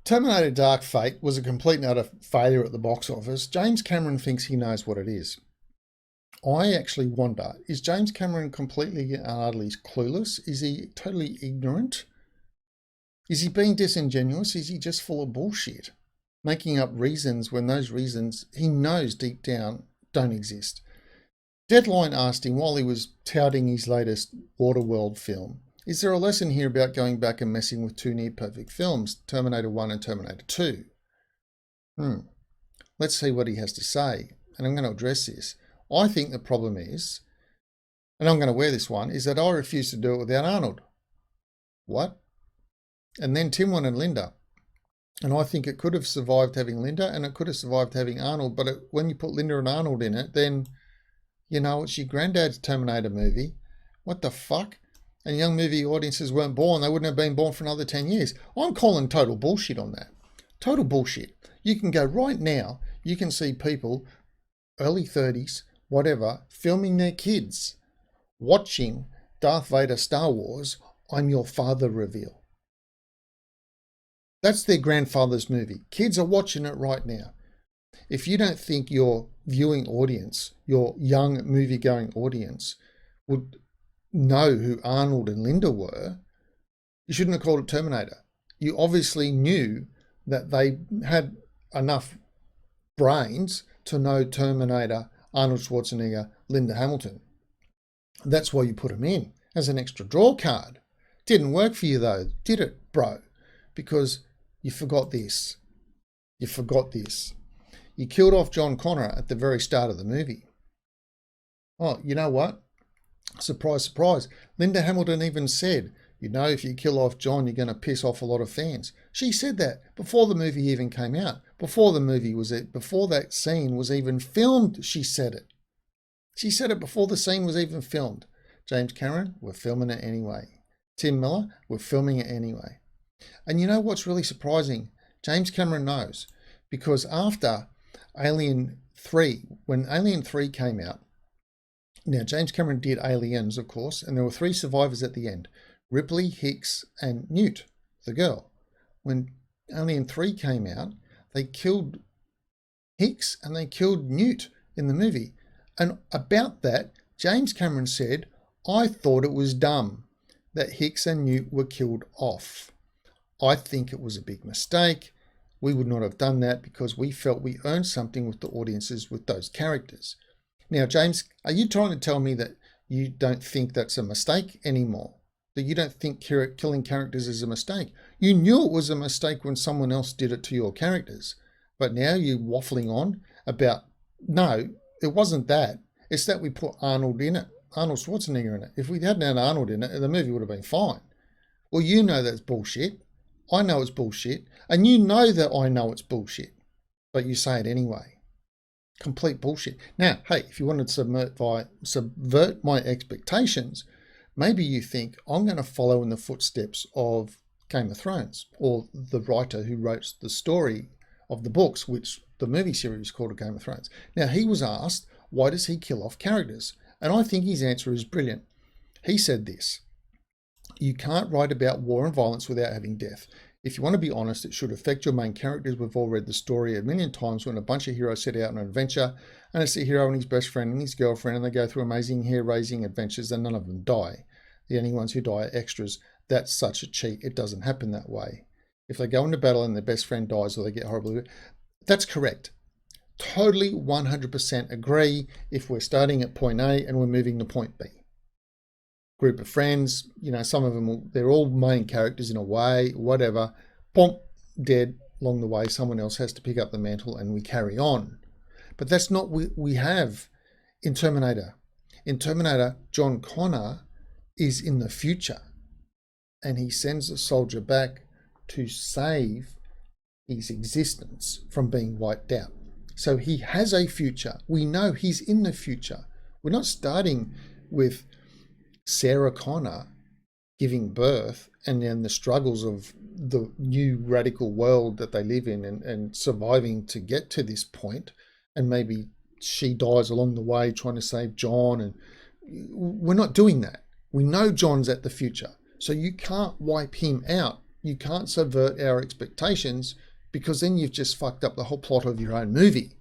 Terminator Dark Fate was a complete and utter failure at the box office. James Cameron thinks he knows what it is. I actually wonder, is James Cameron completely and utterly clueless? Is he totally ignorant? Is he being disingenuous? Is he just full of bullshit? Making up reasons when those reasons he knows deep down don't exist. Deadline asked him while he was touting his latest Waterworld film, is there a lesson here about going back and messing with two near-perfect films, Terminator 1 and Terminator 2? Let's see what he has to say, and I'm going to address this. I think the problem is, and I'm going to wear this one, is that I refuse to do it without Arnold. What? And then Tim wanted Linda. And I think it could have survived having Linda and it could have survived having Arnold. But when you put Linda and Arnold in it, then, you know, it's your granddad's Terminator movie. What the fuck? And young movie audiences weren't born. They wouldn't have been born for another 10 years. I'm calling total bullshit on that. Total bullshit. You can go right now, you can see people, early 30s, whatever, filming their kids, watching Darth Vader Star Wars, I'm Your Father reveal. That's their grandfather's movie. Kids are watching it right now. If you don't think your viewing audience, your young movie-going audience, would know who Arnold and Linda were, you shouldn't have called it Terminator. You obviously knew that they had enough brains to know Terminator, Arnold Schwarzenegger, Linda Hamilton. That's why you put them in as an extra draw card. Didn't work for you though, did it, bro? Because you forgot this. You forgot this. You killed off John Connor at the very start of the movie. Oh, you know what? Surprise, surprise. Linda Hamilton even said, you know, if you kill off John, you're going to piss off a lot of fans. She said that before the movie even came out. Before that scene was even filmed, she said it. She said it before the scene was even filmed. James Cameron, we're filming it anyway. Tim Miller, we're filming it anyway. And you know what's really surprising? James Cameron knows, because after Alien 3, when Alien 3 came out, now James Cameron did Aliens, of course, and there were 3 survivors at the end, Ripley, Hicks, and Newt, the girl. When Alien 3 came out, they killed Hicks and they killed Newt in the movie. And about that, James Cameron said, I thought it was dumb that Hicks and Newt were killed off. I think it was a big mistake. We would not have done that because we felt we earned something with the audiences with those characters. Now, James, are you trying to tell me that you don't think that's a mistake anymore? That you don't think killing characters is a mistake? You knew it was a mistake when someone else did it to your characters. But now you're waffling on about, no, it wasn't that. It's that we put Arnold in it, Arnold Schwarzenegger in it. If we hadn't had Arnold in it, the movie would have been fine. Well, you know that's bullshit. I know it's bullshit. And you know that I know it's bullshit. But you say it anyway. Complete bullshit. Now, hey, if you wanted to subvert my expectations, maybe you think I'm going to follow in the footsteps of Game of Thrones, or the writer who wrote the story of the books, which the movie series is called Game of Thrones. Now, he was asked, why does he kill off characters? And I think his answer is brilliant. He said this, you can't write about war and violence without having death. If you want to be honest, it should affect your main characters. We've all read the story a million times when a bunch of heroes set out on an adventure, and it's the hero and his best friend and his girlfriend, and they go through amazing hair-raising adventures, and none of them die. The only ones who die are extras. That's such a cheat. It doesn't happen that way. If they go into battle and their best friend dies or they get horribly... That's correct. Totally 100% agree if we're starting at point A and we're moving to point B. Group of friends, you know, some of them, they're all main characters in a way, whatever. Pomp, dead along the way. Someone else has to pick up the mantle and we carry on. But that's not what we have in Terminator. In Terminator, John Connor is in the future and he sends a soldier back to save his existence from being wiped out. So he has a future. We know he's in the future. We're not starting with Sarah Connor giving birth and then the struggles of the new radical world that they live in and surviving to get to this point, and maybe she dies along the way trying to save John, and we're not doing that. We know John's at the future, so you can't wipe him out You can't subvert our expectations, because then you've just fucked up the whole plot of your own movie.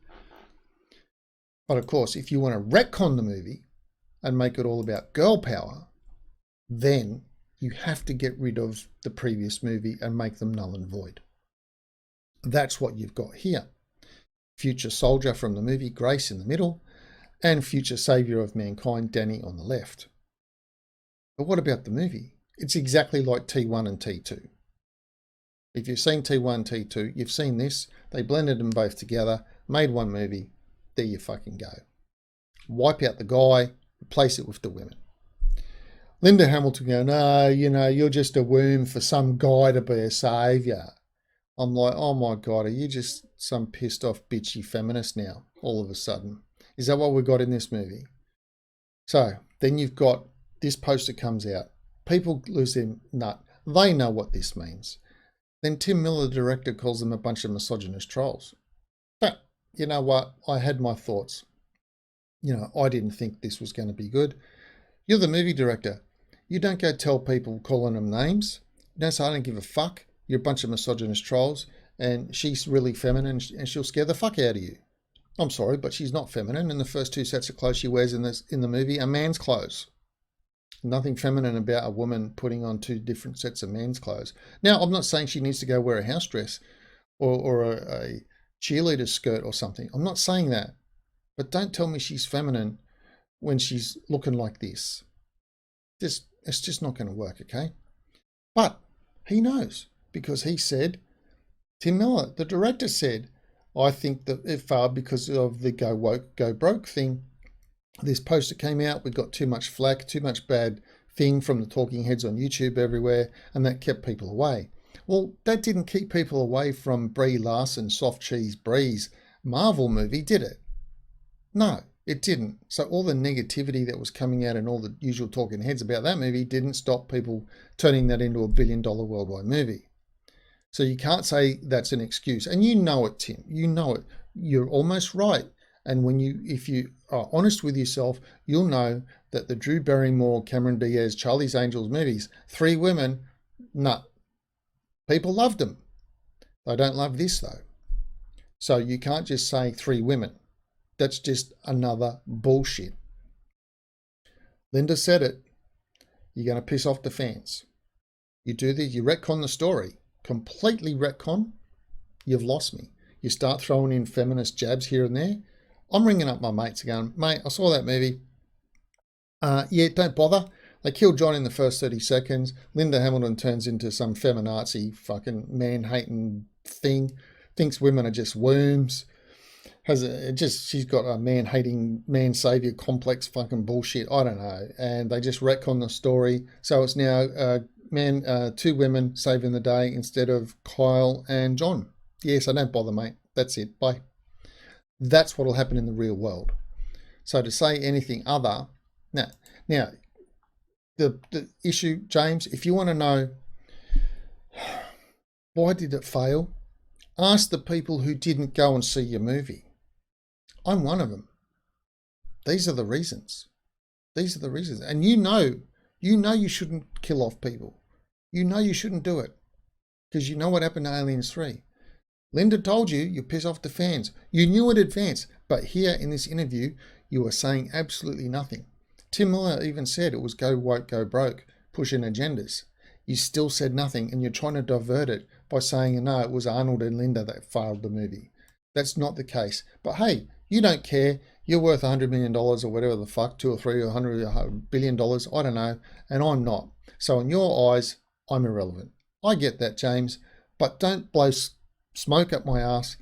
But of course, if you want to retcon the movie and make it all about girl power, then you have to get rid of the previous movie and make them null and void. That's what you've got here. Future soldier from the movie, Grace, in the middle, and future savior of mankind, Danny, on the left. But what about the movie? It's exactly like T1 and T2. If you've seen T1, T2, you've seen this. They blended them both together, made one movie. There you fucking go. Wipe out the guy, replace it with the women. Linda Hamilton going, no, you're just a womb for some guy to be a saviour. I'm like, oh my God, are you just some pissed off bitchy feminist now, all of a sudden? Is that what we got in this movie? So then you've got this poster comes out. People lose their nut. They know what this means. Then Tim Miller, the director, calls them a bunch of misogynist trolls. But you know what? I had my thoughts. I didn't think this was going to be good. You're the movie director. You don't go tell people calling them names. You don't say, I don't give a fuck. You're a bunch of misogynist trolls, and she's really feminine, and she'll scare the fuck out of you. I'm sorry, but she's not feminine, and the first two sets of clothes she wears in the movie are man's clothes. Nothing feminine about a woman putting on two different sets of men's clothes. Now, I'm not saying she needs to go wear a house dress or a cheerleader skirt or something. I'm not saying that. But don't tell me she's feminine when she's looking like this. It's just not going to work, okay? But he knows, because he said, Tim Miller, the director, said, I think that it failed because of the go woke, go broke thing. This poster came out, we got too much flack, too much bad thing from the talking heads on YouTube everywhere, and that kept people away. Well, that didn't keep people away from Brie Larson, Soft Cheese Brie's Marvel movie, did it? No, it didn't. So all the negativity that was coming out and all the usual talking heads about that movie didn't stop people turning that into $1 billion worldwide movie. So you can't say that's an excuse. And you know it, Tim. You know it. You're almost right. And if you are honest with yourself, you'll know that the Drew Barrymore, Cameron Diaz, Charlie's Angels movies, 3 women, nah. People loved them. They don't love this though. So you can't just say 3 women. That's just another bullshit. Linda said it. You're going to piss off the fans. You do this, you retcon the story. Completely retcon. You've lost me. You start throwing in feminist jabs here and there. I'm ringing up my mates going, mate, I saw that movie. Yeah, don't bother. They kill John in the first 30 seconds. Linda Hamilton turns into some feminazi fucking man-hating thing. Thinks women are just worms. She's got a man-hating, man-savior complex fucking bullshit. I don't know. And they just retcon the story. So it's now 2 women saving the day instead of Kyle and John. Yes, I don't bother, mate. That's it. Bye. That's what will happen in the real world. So to say anything other... Now, the issue, James, if you want to know why did it fail, ask the people who didn't go and see your movie. I'm one of them. These are the reasons. These are the reasons. And you know you shouldn't kill off people. You know you shouldn't do it. Because you know what happened to Aliens 3. Linda told you piss off the fans. You knew in advance. But here in this interview, you were saying absolutely nothing. Tim Miller even said it was go woke, go broke, pushing agendas. You still said nothing, and you're trying to divert it by saying, no, it was Arnold and Linda that failed the movie. That's not the case. But hey, you don't care. You're worth $100 million or whatever the fuck, 2 or 3 or $100 billion, I don't know, and I'm not. So in your eyes, I'm irrelevant. I get that, James, but don't blow smoke up my ass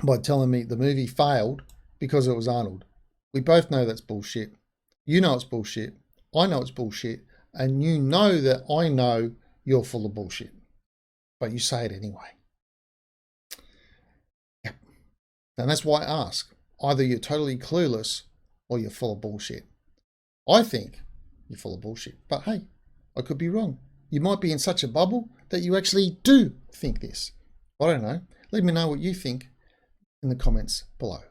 by telling me the movie failed because it was Arnold. We both know that's bullshit. You know it's bullshit. I know it's bullshit. And you know that I know you're full of bullshit. But you say it anyway. Yep. And that's why I ask. Either you're totally clueless or you're full of bullshit. I think you're full of bullshit. But hey, I could be wrong. You might be in such a bubble that you actually do think this. I don't know. Let me know what you think in the comments below.